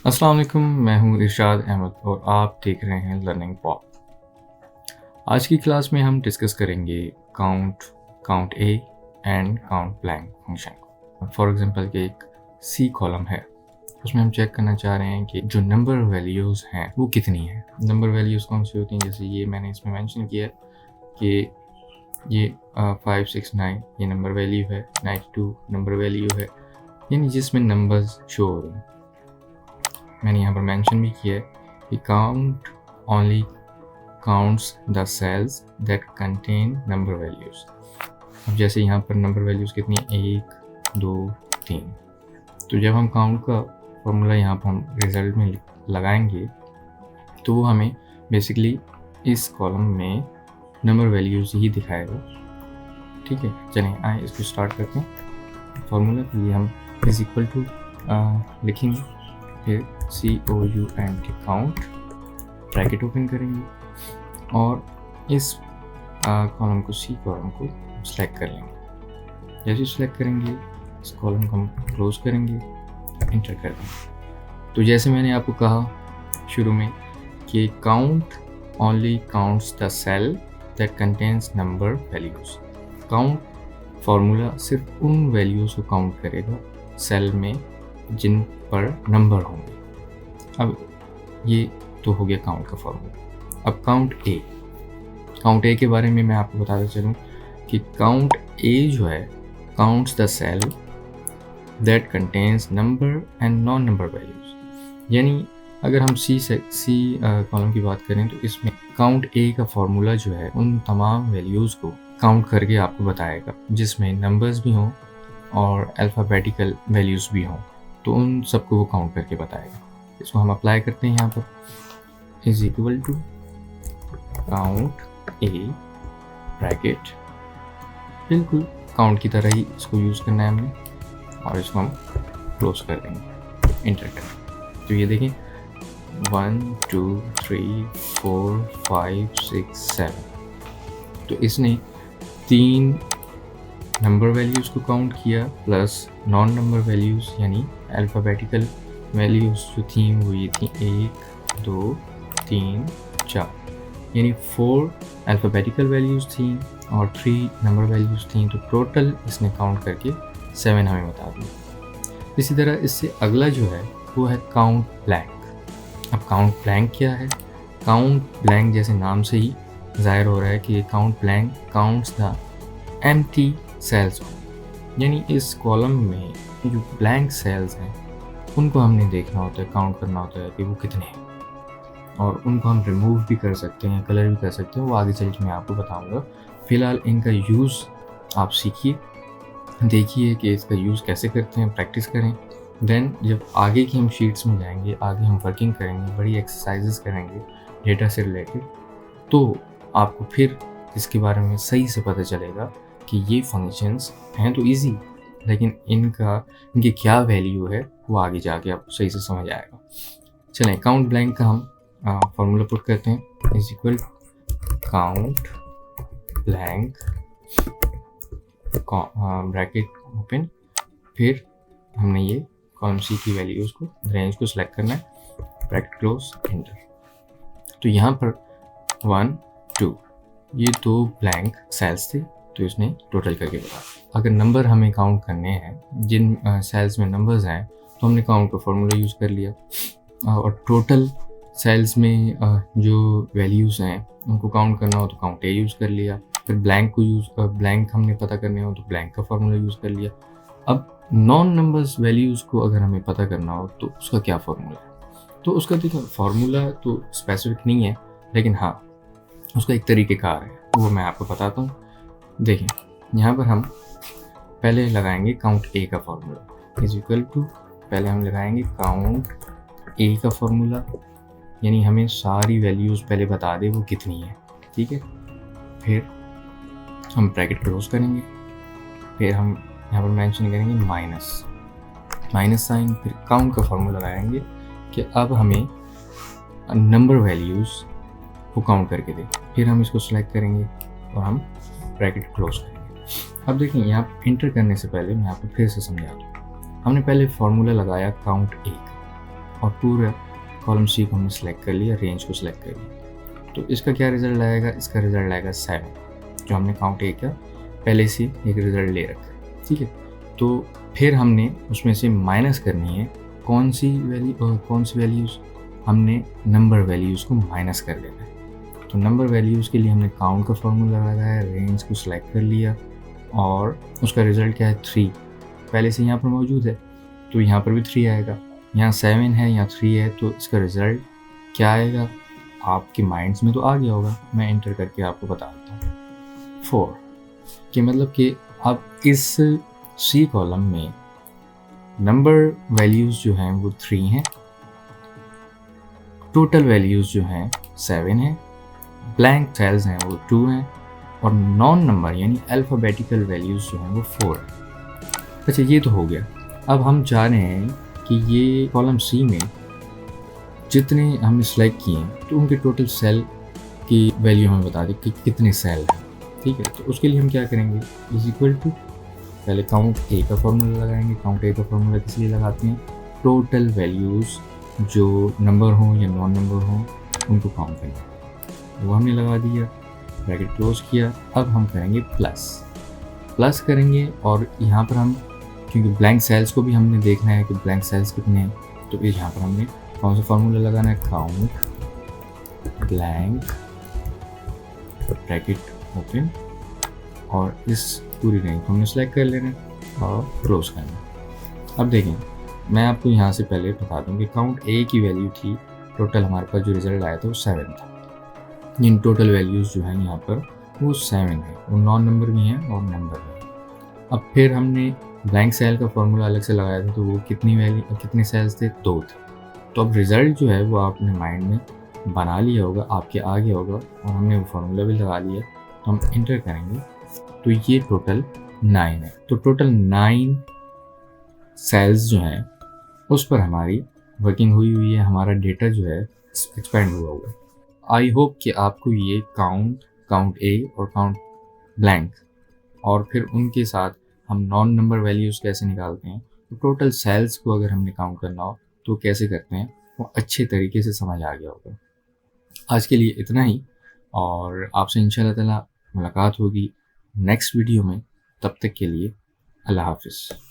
अस्सलाम वालेकुम, मैं हूँ इरशाद अहमद और आप देख रहे हैं लर्निंग पॉप। आज की क्लास में हम डिस्कस करेंगे count A and count blank function. For example कि एक सी कॉलम है, उसमें हम चेक करना चाह रहे हैं कि जो नंबर वैल्यूज़ हैं वो कितनी है। नंबर वैल्यूज़ कौन सी होती हैं, जैसे ये मैंने इसमें मेंशन किया कि ये 569 ये नंबर वैल्यू है, 92 नंबर वैल्यू है, यानी जिसमें नंबर्स शो हो रहे हैं। मैंने यहाँ पर मेंशन भी किया है कि count only counts the cells that contain number values. अब जैसे यहाँ पर नंबर वैल्यूज़ कितनी है, 1 2 3। तो जब हम काउंट का फॉर्मूला यहाँ पर हम रिजल्ट में लगाएंगे तो वो हमें बेसिकली इस कॉलम में नंबर वैल्यूज़ ही दिखाएगा। ठीक है, चलें आए इसको स्टार्ट करते हैं। फॉर्मूला के लिए हम इज इक्वल टू लिखेंगे, फिर COUNT काउंट ब्रैकेट ओपन करेंगे और इस कॉलम को सी कॉलम को सिलेक्ट कर लेंगे। जैसे सिलेक्ट करेंगे इस कॉलम को हम क्लोज करेंगे, इंटर कर देंगे। तो जैसे मैंने आपको कहा शुरू में कि count only counts the cell that contains number values. Count formula सिर्फ उन वैल्यूज़ को काउंट करेगा सेल में जिन पर नंबर होंगे। अब ये तो हो गया काउंट का फॉर्मूला। अब काउंट ए के बारे में मैं आपको बताता चलूँ कि काउंट ए जो है counts the cell that contains number and non number values. यानी अगर हम सी कॉलम की बात करें तो इसमें काउंट ए का फॉर्मूला जो है उन तमाम वैल्यूज़ को काउंट करके आपको बताएगा जिसमें नंबर्स भी हों और अल्फ़ाबेटिकल वैल्यूज़ भी हों, तो उन सबको वो काउंट करके बताएगा। इसको हम अप्लाई करते हैं यहाँ पर, is equal to count A bracket, बिल्कुल काउंट की तरह ही इसको यूज़ करना है हमने, और इसको हम क्लोज कर देंगे, इंटर करें। तो ये देखें 1 2 3 4 5 6 7, तो इसने 3 नंबर वैल्यूज़ को काउंट किया प्लस नॉन नंबर वैल्यूज़ यानी अल्फ़ाबेटिकल वैल्यूज़ जो थी वो ये थी 1 2 3 4, यानी 4 अल्फ़ाबेटिकल वैल्यूज़ थी और 3 नंबर वैल्यूज़ थी। तो टोटल इसने काउंट करके 7 हमें बता दिया। इसी तरह इससे अगला जो है वो है काउंट ब्लैंक। अब काउंट ब्लैंक क्या है? काउंट ब्लैंक जैसे नाम से ही ज़ाहिर हो रहा है कि count blank counts the empty cells, यानी इस कॉलम में जो ब्लैंक सेल्स हैं उनको हमने देखना होता है, काउंट करना होता है कि वो कितने हैं, और उनको हम रिमूव भी कर सकते हैं, कलर भी कर सकते हैं, वो आगे चल के मैं आपको बताऊंगा। फ़िलहाल इनका यूज़ आप सीखिए, देखिए कि इसका यूज़ कैसे करते हैं, प्रैक्टिस करें। देन जब आगे की हम शीट्स में जाएंगे, आगे हम वर्किंग करेंगे, बड़ी एक्सरसाइजेस करेंगे डेटा से रिलेटेड, तो आपको फिर इसके बारे में सही से पता चलेगा कि ये फंक्शंस हैं तो इजी, लेकिन इनकी क्या वैल्यू है वो आगे जाके आपको सही से समझ आएगा। चलें काउंट ब्लैंक का हम फॉर्मूला पुट करते हैं, is equal count blank bracket open, फिर हमने ये कॉलम सी की वैल्यूज़ को रेंज को सिलेक्ट करना है, ब्रैकेट क्लोज, एंटर। तो यहाँ पर 1 2 ये 2 ब्लैंक सेल्स थे, तो इसने टोटल करके बताया। अगर नंबर हमें काउंट करने हैं, जिन सेल्स में नंबर्स हैं, तो हमने काउंट का फॉर्मूला यूज़ कर लिया, और टोटल सेल्स में जो वैल्यूज़ हैं उनको काउंट करना हो तो काउंट ए यूज़ कर लिया, फिर ब्लैंक हमने पता करने हो तो ब्लैंक का फॉर्मूला यूज़ कर लिया। अब नॉन नंबर्स वैल्यूज़ को अगर हमें पता करना हो तो उसका क्या फॉर्मूला है? तो उसका देखो फॉर्मूला तो स्पेसिफिक नहीं है, लेकिन हाँ उसका एक तरीक़ेकार है, वो मैं आपको बताता हूँ। देखें यहाँ पर हम पहले लगाएंगे काउंट ए का फॉर्मूला, इज इक्वल टू पहले हम लगाएंगे काउंट ए का फॉर्मूला, यानी हमें सारी वैल्यूज़ पहले बता दे वो कितनी है, ठीक है। फिर हम ब्रैकेट क्लोज करेंगे, फिर हम यहाँ पर मेंशन करेंगे माइनस साइन, फिर काउंट का फॉर्मूला लगाएंगे कि अब हमें नंबर वैल्यूज़ को काउंट करके दे, फिर हम इसको सिलेक्ट करेंगे और हम ब्रैकेट क्लोज करेंगे। अब देखिए यहाँ इंटर करने से पहले मैं आपको फिर से समझा दूँ। हमने पहले फार्मूला लगाया काउंट ए का, और पूरा कॉलम सी को हमने सेलेक्ट कर लिया, रेंज को सेलेक्ट कर लिया। तो इसका क्या रिजल्ट आएगा? इसका रिजल्ट आएगा 7, जो हमने काउंट ए का पहले से एक रिजल्ट ले रखा है। ठीक है, तो फिर हमने उसमें से माइनस करनी है कौन सी वैल्यूज़ हमने नंबर वैल्यूज़ को माइनस कर देना है। तो नंबर वैल्यूज़ के लिए हमने काउंट का फॉर्मूला लगाया, रेंज को सिलेक्ट कर लिया और उसका रिज़ल्ट क्या है? 3 पहले से यहाँ पर मौजूद है, तो यहाँ पर भी 3 आएगा। यहाँ 7 है, यहाँ 3 है, तो इसका रिज़ल्ट क्या आएगा? आपके माइंड्स में तो आ गया होगा, मैं एंटर करके आपको बता देता हूँ। 4 कि मतलब कि अब इस सी कॉलम में नंबर वैल्यूज़ जो हैं वो 3 हैं, टोटल वैल्यूज़ जो हैं 7 हैं, ब्लैंक सेल्स हैं वो 2 हैं और नॉन नंबर यानी अल्फ़ाबेटिकल वैल्यूज़ जो हैं वो 4 हैं। अच्छा, ये तो हो गया। अब हम चाह रहे हैं कि ये कॉलम सी में जितने हमने सेलेक्ट किए हैं तो उनके टोटल सेल की वैल्यू हमें बता दें कि कितने सेल हैं। ठीक है, तो उसके लिए हम क्या करेंगे? इज इक्वल टू पहले काउंट ए का फॉर्मूला लगाएंगे। काउंट ए का फॉर्मूला किस लिए लगाते हैं? टोटल वैल्यूज़ जो नंबर हों या नॉन नंबर हों उनको काउंट करना, वो हमने लगा दिया, ब्रैकेट क्लोज किया। अब हम करेंगे प्लस करेंगे और यहाँ पर हम क्योंकि ब्लैंक सेल्स को भी हमने देखना है कि ब्लैंक सेल्स कितने हैं, तो यहाँ पर हमने कौन सा फॉर्मूला लगाना है? काउंट ब्लैंक ब्रैकेट ओपन और इस पूरी रेंज को हमने सेलेक्ट कर लेना और क्लोज करना। अब देखें, मैं आपको यहाँ से पहले बता दूँ कि काउंट ए की वैल्यू थी, टोटल हमारे पास जो रिजल्ट आया था वो 7 था। इन टोटल वैल्यूज़ जो हैं यहाँ पर वो 7 है, वो नॉन नंबर भी हैं और नंबर भी हैं। अब फिर हमने ब्लैंक सेल का फॉर्मूला अलग से लगाया था, तो वो कितने सेल्स थे? 2 थे। तो अब रिज़ल्ट जो है वो आपने माइंड में बना लिया होगा, आपके आ गया होगा और हमने वो फार्मूला भी लगा लिया। तो हम इंटर करेंगे तो ये टोटल 9 है। तो टोटल 9 सेल्स जो हैं उस पर हमारी वर्किंग हुई है, हमारा डेटा जो है एक्सपेंड हुआ है। आई होप कि आपको ये काउंट ए और काउंट ब्लैंक और फिर उनके साथ हम नॉन नंबर वैल्यूज़ कैसे निकालते हैं, तो टोटल सेल्स को अगर हमने काउंट करना हो तो कैसे करते हैं, वो अच्छे तरीके से समझ आ गया होगा। आज के लिए इतना ही और आपसे इंशाल्लाह ताला मुलाकात होगी नेक्स्ट वीडियो में। तब तक के लिए अल्लाह हाफ़िज़।